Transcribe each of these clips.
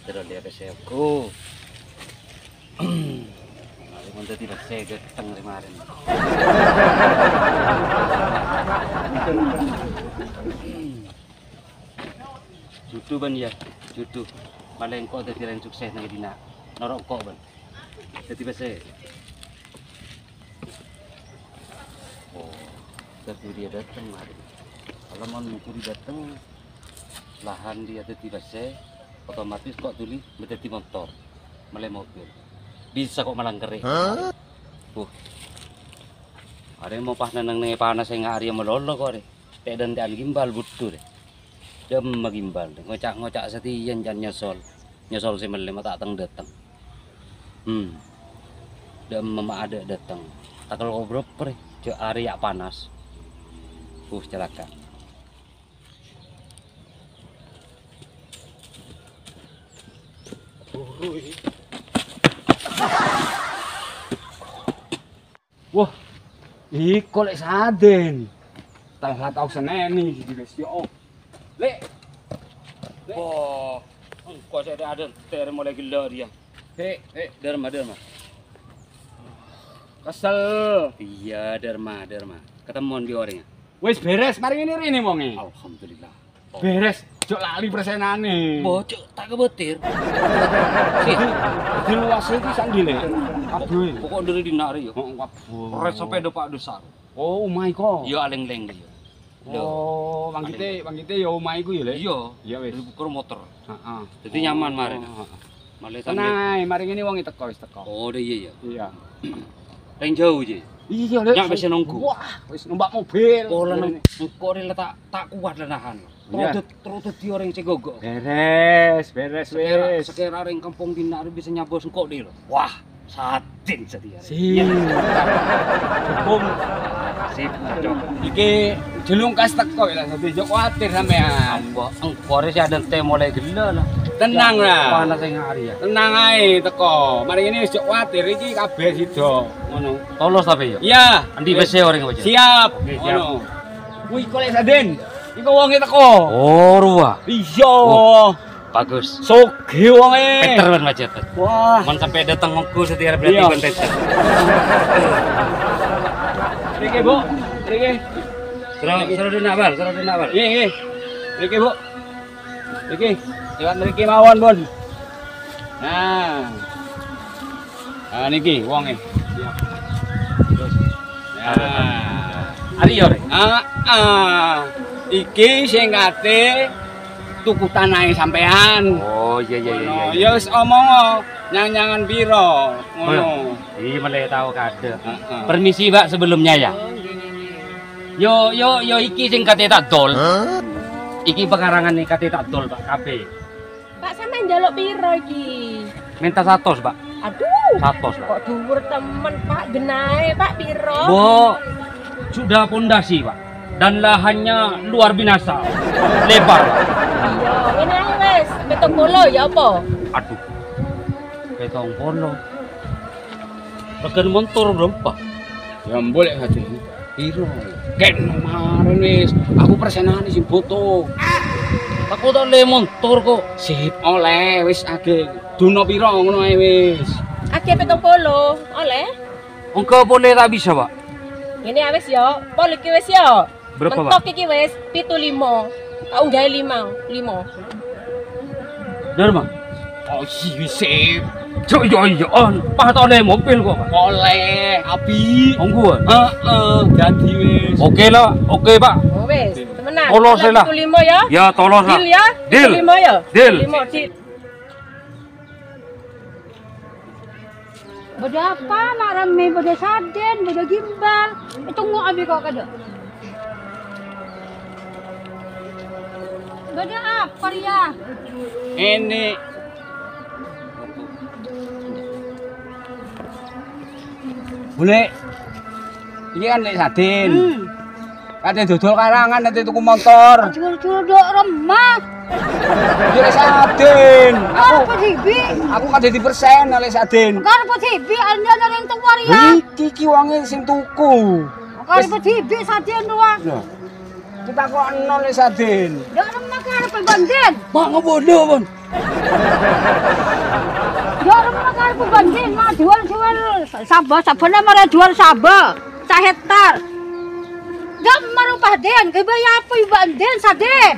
Terus dia keseku. Untuk tidak saya datang kemarin. Judu ban ya, judu. Paling kok ada yang sukses nang dina. Norok kok ban. Jadi bahasa. Oh, terus dia datang kemarin. Kalau mau mencuri datang, lahan dia jadi bahasa, otomatis kok tuli menjadi motor, mulai mobil. Bisa kok malang kering. Ada yang mau panas nang panas yang hari yang melolo kok deh. Teh dan gimbal butuh deh. Dem gimbal deh. Ngocak setian jangan nyesol si melema tak datang. Dem mama ada datang. Tak kalau ngobrol per, cek hari ya panas. Celaka. Wah, iko lek saden. Tak tahu seneni di besio. Lek. Wah, kok saya ada ter mulai gila dia. Dharma. Kesel. Iya, Dharma. Ketemuan di orangnya. Wis beres, mari ini rene wonge. Alhamdulillah. Beres, jok lali persenane. Bocok tak kebetir. Di luas iki sandi lek. Kabeh. Pokok dari dinari yo. Kabeh. Res sepeda Pak Besar. Oh, omah iko. Yo aleng-leng dia. Oh, manggite ya omah iku ya, Lek. Iya, iya wis. Bukur motor. Heeh. Jadi nyaman mari. Malah Tenang ae, mari ngene wong teko wis teko. Oh, iya. Iya. Yang jauh je. Iya, Lek. Nyampe senongku. Wah, wis numpak mobil. Oh, lan kok rela tak kuat lah nahan. Terus di orang cegogok. Beres wis. Sekira ring kampung dinar bisa nyabos engkok di lho. Wah, satin setia. Sip. Hukum Sip, cocok. iki jelungkas teko lah sampe jok kuatir sampean. Engkore sih ada teh mulai gila lah. Tenang lah. Panas yang hari ya. Tenang ae teko. Mari ngene wis jok kuatir iki kabeh sida. Ngono. Tolos tapi ya. Iya, Andi bese orang aja. siap. Oke, siap. Ngono. Kuwi kolek saden. Iku wonge teko. Oh, ruah. Iya. Bagus. Soge wonge. Peter ban macet. Wah. Mon sampai datang ngku setiap berarti Iya. ban Peter. Riki, Bu. Riki. Suruh dinabal. Nggih. Riki, Bu. Riki. Lewat mriki mawon, Bun. Nah. Ah niki wonge. Siap. Terus. Nah. Ari yo. Iki sing kate tuku tanahe sampean. Oh, iya. Ya wis omong nyang-nyangan piro ngono. Iya, mulai tahu kade. Heeh. Permisi, Pak, sebelumnya ya. Yo iki sing kate tak dol. Iki pekarangan nih kate tak dol, Pak, kabeh. Pak sampean njaluk piro iki? Minta 100, Pak. Aduh. 100, Pak. Kok dhuwur temen Pak genahe Pak piro? Bu, sudah pondasi, Pak. Dan lahannya luar binasa. Lebar. Iya, ngene ae wis, 70 ya apa? Aduh. Betong polo. Rekan motor berapa? Ya boleh hati. Piro? Ken kemarin wis aku persenane sing foto. Aku tak le motor kok. Sip oleh wis age duno piro ngono ae wis. Akeh 70, oleh? Engkau boleh tak bisa, Pak? Ngene ae wis ya, pol iki wis ya. Berapa, Pak? Mentok iki wis 75. Tak unggahe 5. Dharma. Oh iya sip. Iya. Pak tak le mobil kok, Pak. Oleh api. Ongguan. Jadi wis. Oke lah, oke, Pak. Oh wis, temenan. Tolos Oleh lah. 75 ya. Ya, tolong lah. Deal ya? Deal. 75 ya? Deal. 75 deal. Bada apa nak rame, bada saden, bada gimbal. Tunggu abi kok kada. Bada apa ya? Ini Bule. Iki kan lek saden. Kate dodol karangan nanti tuku motor. Jual-jual dok remah. Iki lek saden. Apa sibi? Aku kan jadi persen lek saden. Karep sibi anda ada yang tuwar ya. Iki wonge sing tuku. Karep sibi saden doang. Lho. Kita kok nol lek saden. Dok remah karep bandin. Mak ngebodoh, Pun. Dorong karep bandin mah jual-jual sabah, sabana marah jual sabah. 1 hektar. Gam marupah den, kebaya apa bandin saden.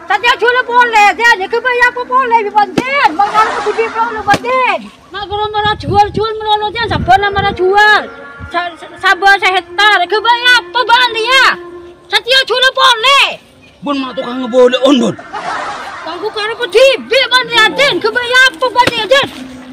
Tadi jual boleh, den kebaya apa boleh bandin. Mangal ke budi boleh bandin. Mak kalau marah jual-jual melolo den sabana marah jual. Sabah 1 hektar, kebaya apa bandin ya? Tadi jual boleh. Bun mak tukang ngebodoh, Bun. Aku karep dibi bandin, kebaya apa bandin den?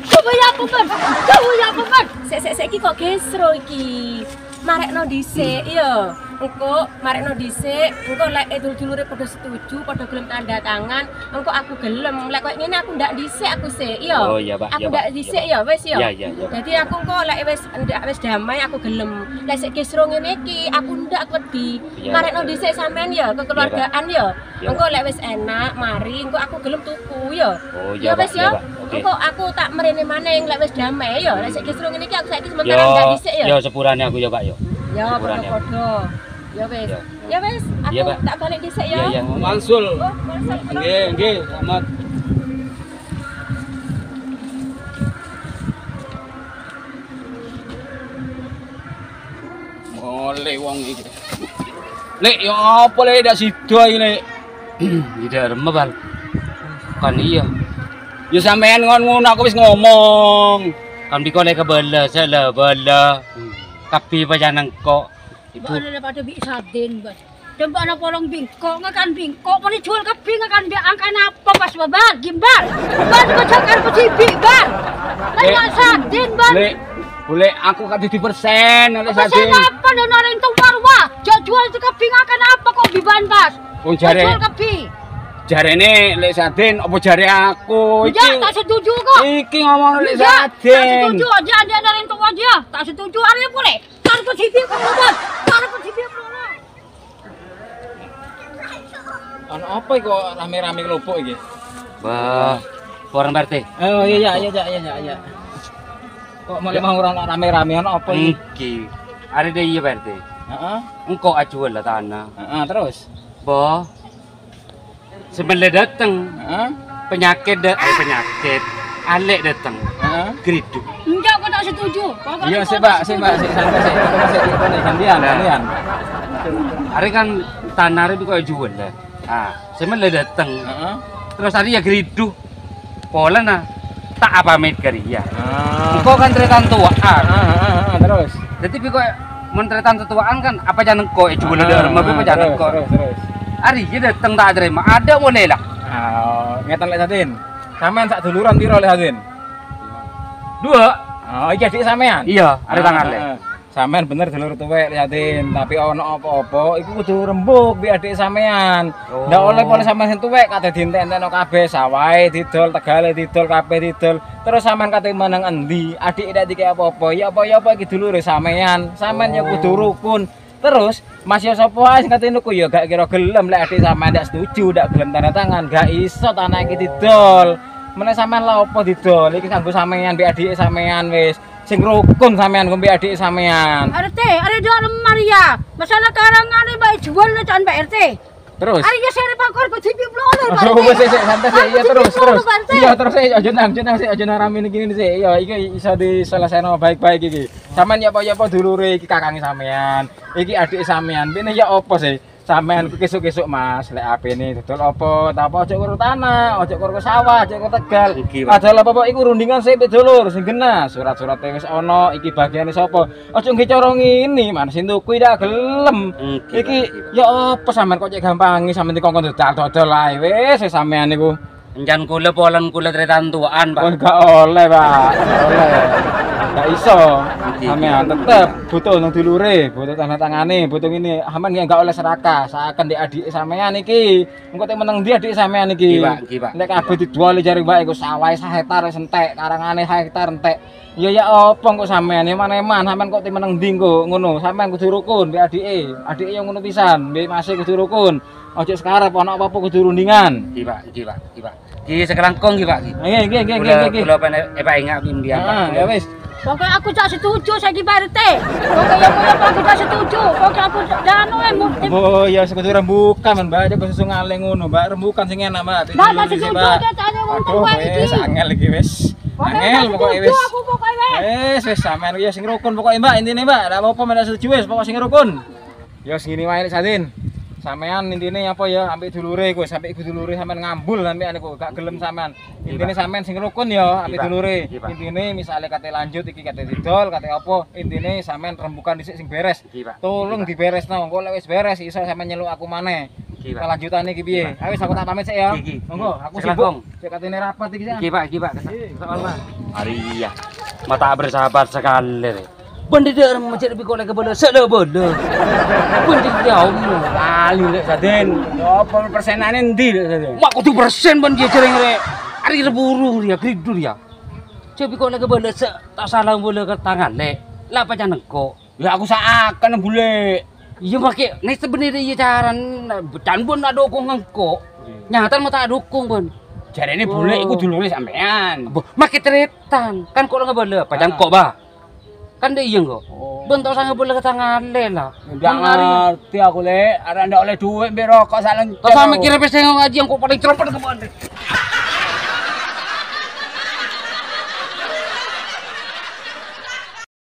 Kebaya apa ban? Kebaya apa ban? Sek iki kok gesro iki. Marekno dhisik ya. Engko marekno dhisik, engko lek dulur-dulure padha setuju, padha gelem tanda tangan, engko aku gelem. Lek koyo ngene aku ndak dhisik aku sik ya. Oh iya, Pak. Aku Iya, ndak Pak. dhisik ya wis ya. Iya, iya, iya. Jadi aku engko lek wis damai aku gelem. Lek sik gesro ngene iki aku ndak wedi. Iya, Marekno iya. dhisik sampean ya, kekeluargaan ya. Iya, Engko lek wis enak, mari engko aku gelem tuku ya. Oh iya, Ya wis Pak. ya. Iya, Pak. Oke. Engko aku tak mrene maneh lek wis damai ya. Lek sik gesro ngene iki aku saiki Yo, sementara ndak dhisik ya. yo sepurane aku ya, Pak, yo. Ya, Sepurane aku. podo-podo. Ya wis. Ya. Ya wis, aku Iya, Pak. tak balik dhisik Iya, iya. ya. Mansul. Oh, Marcel. Nggih, selamat. Oleh wong iki. Lek, yo apa lek dak sida iki, Lek? Tidak remeh, Bal. Kan iya. Ya sampean ngono aku wis ngomong. Kan diko lek kebele, sele bele. Kapi pajanang kok. Ibu daripada bi saden, Bas. Tempat anak polong bingkok, ngakan bingkok, mau dijual ke bing, ngakan dia angkat apa pas babar, gimbal. Ban kecakar pecibi, ban. Lagi saden, ban. Lek, boleh aku kasih 10% oleh Apa saden. apa dan orang itu warwa, jual ke bing ngakan apa kok biban, Bas. Wong jare Jual ke bing. jarene lek saden apa jare aku Ya, tak setuju kok. iki ngomong lek Ya, tak saden. setuju aja ada orang tua dia. Tak setuju ada boleh. Taruh pecibi, Bas. Taruh pecibi, Ano apa kok rame-rame kelopok iki? Wah, orang RT. Oh iya iya. Kok malah mau orang rame-rame ano apa iki? Iki. Ada deh iya RT. Heeh. Engkau ajual lah tanah. Heeh, terus. Boh. Sebelah datang Heeh. penyakit penyakit. Alek datang. Heeh. Geriduk. enggak, aku tak setuju. Iya, santai sih. Gantian. Hari kan tanah itu kau jual lah. Ah, sebelah datang. Heeh. Terus hari ya geriduk. Pola nah. Tak apa met ya. Ah. Engkau kan tretan tuaan. Terus. Jadi kau mentretan tuaan kan apa jangan kau jual ada rumah apa jangan kau. Terus. Hari dia datang tak terima. Ada boleh lah. Ah, ngeten lek saden. Sampean sak duluran piro lek saden? 2. Oh, iki adik sampean. Iya, ada tangan le. Sampean bener dulur tuwek Yatin, tapi ono apa-apa iku kudu rembug bi adik sampean. Oh. Ndak oleh pole sampean sing tuwek kate dientek-entekno kabeh, sawahe didol, tegale didol, kabeh didol. Terus sampean kate meneng endi? Adik ndak dikek apa-apa. Ya apa iki dulure sampean. Sampean ya kudu rukun. Terus Mas yo sapa ae sing kate nuku ya gak kira gelem lek adik sampean ndak setuju, ndak gelem tanda tangan, gak iso tanah iki didol. Meneh sampean lha apa didol? Iki kanggo sampean bi adik sampean wis. Sing rukun sampean ngombe adik sampean. RT, ada dalam Maria. Masalah karangan ini baik jual le can RT. Terus. Ayo saya pakor pecibi blolor Oh, wis santai sih. Iya terus. RT. Iya terus aja nang rame gini sih. Iya iki iso diselesaikan baik-baik iki. Sampean ya apa dulure iki kakange sampean. Iki adik sampean. Bene ya apa sih? Sampean kesuk-kesuk Mas, lek apene dodol apa? Ta apa ojo karo tanah, ojo karo sawah, ojo karo Tegal. Iki, Pak. Padahal apa iku rundingan sik dulur sing genah. Surat-surate wis ana, iki bagiane sapa? Ojo nggih cara ngene, man sing tuku ndak gelem. Iki ya apa sampean kok cek gampangi sampean dikongkon dodol ae wis sampean niku. Enjan kula polan kula tretan tuaan, Oh, Pak. gak oleh, Pak. Gak oleh. Gak iso. Iki. Sampean tetep butuh nang dulure, butuh tanda tangane, butuh ini. Sampean gak oleh serakah. Saken di adik sampean iki. Engko tek meneng ndi adik sampean iki. Iki, Pak. Nek kabeh dijual jare wae iku sawah 1 hektar wis entek, karangane 1 hektar entek. Ya apa kok sampean eman-eman sampean kok tek meneng ndi kok ngono. Sampean kudu rukun mbek adike. Adike yo ngono pisan, mbek masih kudu rukun. Ojo sekarep ana apa-apa kudu rundingan. Iki, Pak. Ki sekarang kong ki, Pak. Nggih. Kula pengen Pak ingat pimpian, Pak. Ya wis. Pokoknya aku tak setuju saiki Pak RT. Pokoknya aku tak setuju. Pokoknya aku dano Oh ya sekutu rembukan men Mbak, aja susu ngale ngono Mbak, rembukan sing enak Mbak. Mbak tak setuju tak tanya wong Aduh, kowe iki. wis angel iki wis. Angel pokoke wis. Aku pokoke wis. Wis sampean ya sing rukun pokoke Mbak, intine Mbak, ndak apa-apa men setuju wis, pokok sing rukun. Ya segini wae Sadin. Sampean intine apa ya, ambek dulure kowe, sampe ibu dulure sampean ngambul sampean iku gak gelem sampean. Intine sampean sing rukun ya ambek dulure. Intine misale kate lanjut iki kate didol, kate apa, intine sampean rembukan dhisik sing beres. Tolong diberesno, engko lek wis beres iso sampean nyeluk aku maneh. Kelanjutane iki piye? Ayo wis aku tak pamit sik ya. Monggo, aku sibuk. Sik katene rapat iki sik. Iki Pak. Soal Pak. Iya. Mata bersahabat sekali. Pendidik macam lebih kau lagi bola, selo bola. Pendidik jauh, Kali lek Sadin. Yo apa persenane endi lek Sadin? mak kudu persen ban dia cereng rek. Hari reburu dia, kridur ya. Coba kau lagi bola, tak salah bola ke tangan lek. Lah apa jangan kok? Ya aku sakan bule. Iya pakai, nih sebenarnya iya caran. Dan pun tak dukung engkau. Nyata mau tak dukung pun. Jarene bule iku dulure sampean. Makai tretan, kan kau lagi bola, apa jangan kok bah? Kan dia iya kok. Bentuk sangat boleh ke tangan lah. Ndak ngerti aku lek, arek ndak oleh duit mbek rokok sak lengkap. Kau sama kira pesen ngaji yang kau paling cerompet ke